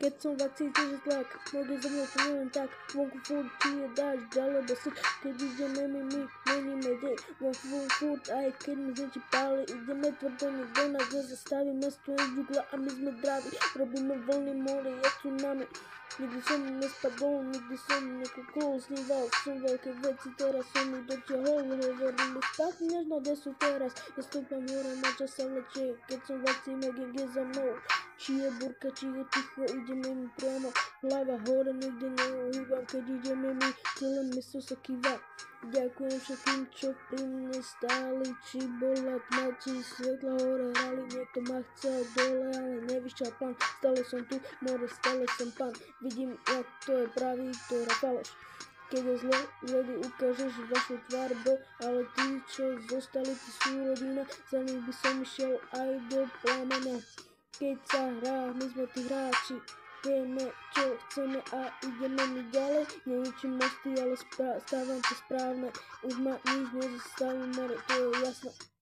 Keď som v akcii, tiež je tlak, nohy zo mňa to neviem tak, vonku furt či je dáš, alebo srč, keď ideme my meníme dej, vonku furt, aj keď my zneči páli, ideme tvrdo, nikto nás nezastaví, mesto je žugla a my sme draví, robíme vlny, more je tsunami. Nikdy som nespadol, nikdy som nekúkol, sníval som veľké veci, teraz som ich dotiahol, hovorili tak nežno, kde sú teraz, ja stúpam hore, na čas sa vlečie, keď som v akcii, gang je za mnou, či je burka, či je ticho, ideme mi priamo, hlava hore, nikdy neuhýbam, keď ideme my, celé mesto sa kýva. Ďakujem všetkým, čo pri mne stáli, či bola tma, či svetla hore hrali, niekto ma chcel dole, ale nevyšiel plán, stále som tu, more, stále som pán, vidím, jak to je pravý, ktorá faloš. Keď je zle, vtedy ukážeš vašu tvár, ale tí, čo zostali, tí sú rodina, za nich by som išiel aj do plamena. Keď sa hrá, my sme tí hráči, vieme, čo chceme a ideme my ďalej, neničím mosty, ale stávam to správne, už ma nič nezastaví, more, to je jasné.